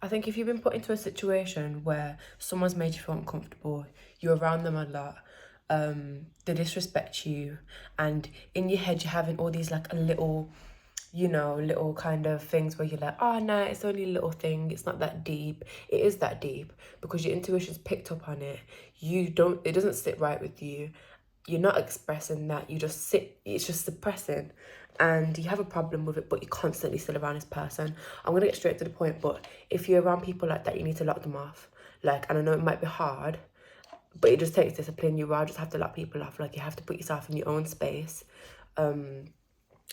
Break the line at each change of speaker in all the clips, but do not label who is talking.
I think if you've been put into a situation where someone's made you feel uncomfortable, you're around them a lot, they disrespect you, and in your head you're having all these like a little, little kind of things where you're like, oh no, it's only a little thing, it's not that deep. It is that deep because your intuition's picked up on it. It doesn't sit right with you. You're not expressing that, it's just suppressing, and you have a problem with it, but you're constantly still around this person. I'm gonna get straight to the point, but if you're around people like that, you need to lock them off. Like, and I know it might be hard, but it just takes discipline. You just have to lock people off. Like, you have to put yourself in your own space, and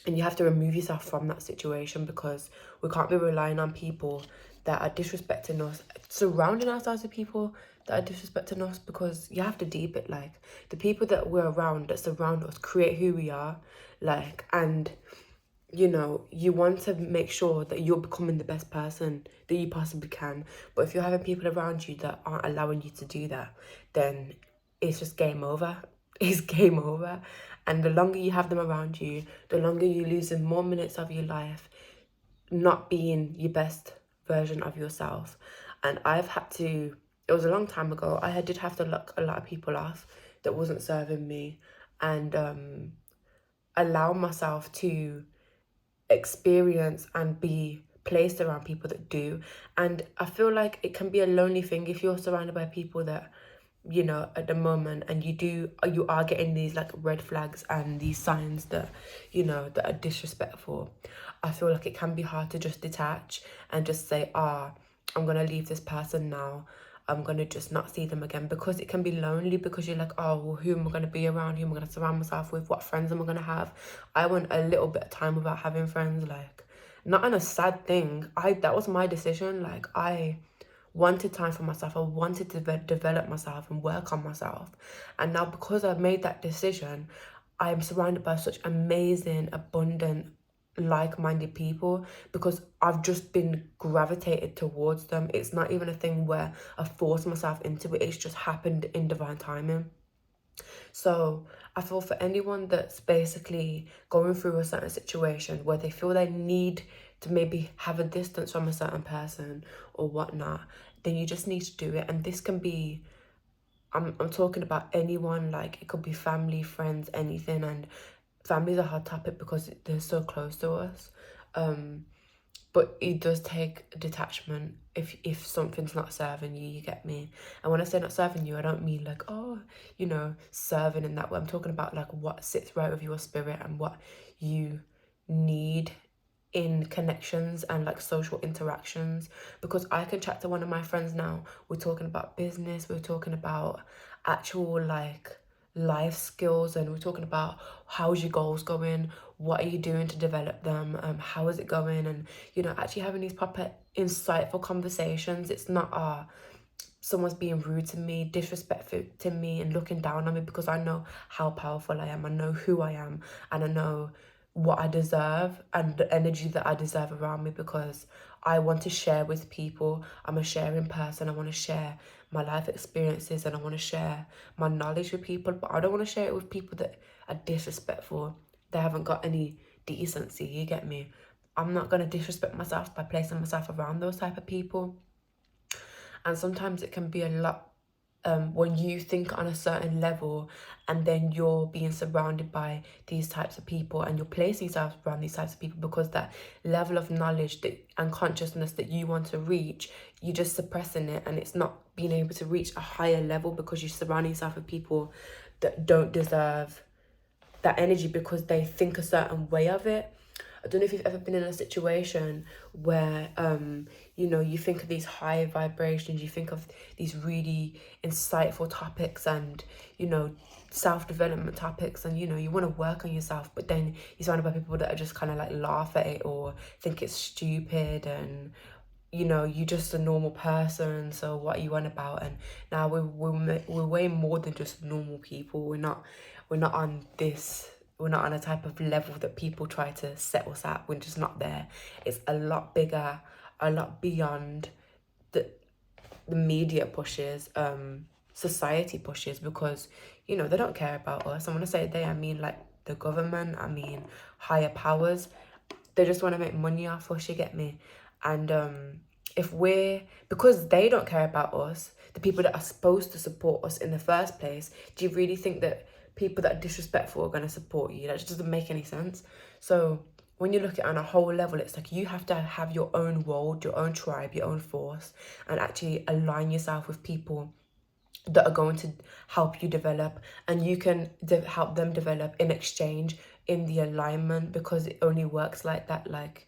you have to remove yourself from that situation, because we can't be relying on people that are disrespecting us, surrounding ourselves with people that are disrespecting us, because you have to deep it. Like, the people that we're around, that surround us, create who we are. Like, and you want to make sure that you're becoming the best person that you possibly can. But if you're having people around you that aren't allowing you to do that, then it's just game over. It's game over. And the longer you have them around you, the longer you're losing more minutes of your life not being your best version of yourself. And it was a long time ago, did have to lock a lot of people off that wasn't serving me, and allow myself to experience and be placed around people that do. And I feel like it can be a lonely thing if you're surrounded by people that, at the moment, and you are getting these like red flags and these signs that, that are disrespectful. I feel like it can be hard to just detach and just say, I'm gonna leave this person now. I'm gonna just not see them again, because it can be lonely, because you're like, oh, well, who am I gonna be around? Who am I gonna surround myself with? What friends am I gonna have? I went a little bit of time without having friends, like, not in a sad thing. That was my decision. Like, I wanted time for myself. I wanted to develop myself and work on myself. And now, because I've made that decision, I'm surrounded by such amazing, abundant, like-minded people, because I've just been gravitated towards them. It's not even a thing where I forced myself into it. It's just happened in divine timing. So I feel for anyone that's basically going through a certain situation where they feel they need to maybe have a distance from a certain person or whatnot, then you just need to do it. And this can be, I'm talking about anyone, like it could be family, friends, anything. And family's a hard topic because they're so close to us. But it does take detachment if something's not serving you, you get me? And when I say not serving you, I don't mean like, oh, serving in that way. I'm talking about like what sits right with your spirit and what you need in connections and like social interactions. Because I can chat to one of my friends now, we're talking about business, we're talking about actual like life skills, and we're talking about how's your goals going, what are you doing to develop them, how is it going, and actually having these proper insightful conversations. It's not someone's being rude to me, disrespectful to me, and looking down on me, because I know how powerful I am, I know who I am, and I know what I deserve and the energy that I deserve around me, because I want to share with people. I'm a sharing person. I want to share my life experiences, and I want to share my knowledge with people, but I don't want to share it with people that are disrespectful. They haven't got any decency, you get me? I'm not going to disrespect myself by placing myself around those type of people. And sometimes it can be a lot when you think on a certain level, and then you're being surrounded by these types of people, and you're placing yourself around these types of people, because that level of knowledge and consciousness that you want to reach, you're just suppressing it, and it's not being able to reach a higher level, because you're surrounding yourself with people that don't deserve that energy, because they think a certain way of it. I don't know if you've ever been in a situation where, you think of these high vibrations, you think of these really insightful topics and, self-development topics, and, you want to work on yourself, but then you're surrounded by people that are just kind of like laugh at it or think it's stupid, and, you're just a normal person, so what are you on about? And now we're way more than just normal people. We're not on a type of level that people try to set us at. We're just not there. It's a lot bigger, a lot beyond the media pushes, society pushes, because they don't care about us. And when I say they, I mean like the government, I mean higher powers. They just want to make money off us, you get me? And because they don't care about us, the people that are supposed to support us in the first place, do you really think that people that are disrespectful are going to support you? That just doesn't make any sense. So when you look at it on a whole level, it's like you have to have your own world, your own tribe, your own force, and actually align yourself with people that are going to help you develop, and you can help them develop in exchange in the alignment, because it only works like that. Like,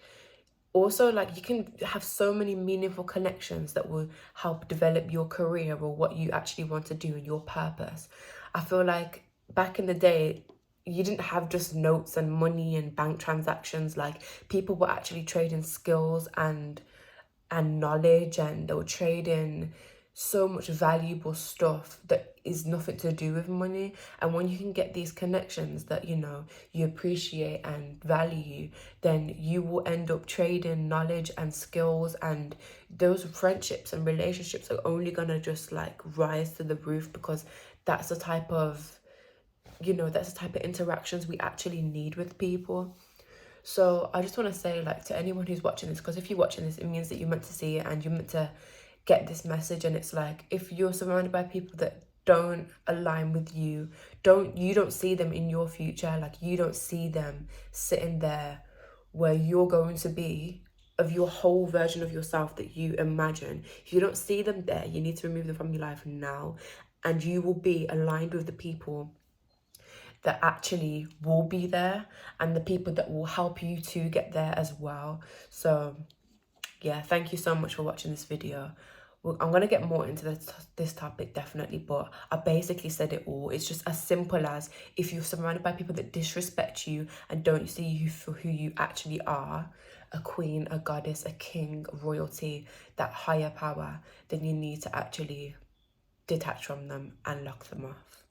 also, like, you can have so many meaningful connections that will help develop your career or what you actually want to do and your purpose. I feel like back in the day, you didn't have just notes and money and bank transactions. Like, people were actually trading skills and knowledge, and they were trading so much valuable stuff that is nothing to do with money. And when you can get these connections that, you know, you appreciate and value, then you will end up trading knowledge and skills, and those friendships and relationships are only gonna just like rise to the roof, because that's the type of, you know, that's the type of interactions we actually need with people. So I just want to say, like, to anyone who's watching this, because if you're watching this, it means that you're meant to see it and you're meant to get this message. And it's like, if you're surrounded by people that don't align with you, you don't see them in your future, like, you don't see them sitting there where you're going to be, of your whole version of yourself that you imagine. If you don't see them there, you need to remove them from your life now, and you will be aligned with the people that actually will be there, and the people that will help you to get there as well. So yeah, thank you so much for watching this video. I'm going to get more into this topic definitely, but I basically said it all. It's just as simple as, if you're surrounded by people that disrespect you and don't see you for who you actually are, a queen, a goddess, a king, royalty, that higher power, then you need to actually detach from them and lock them off.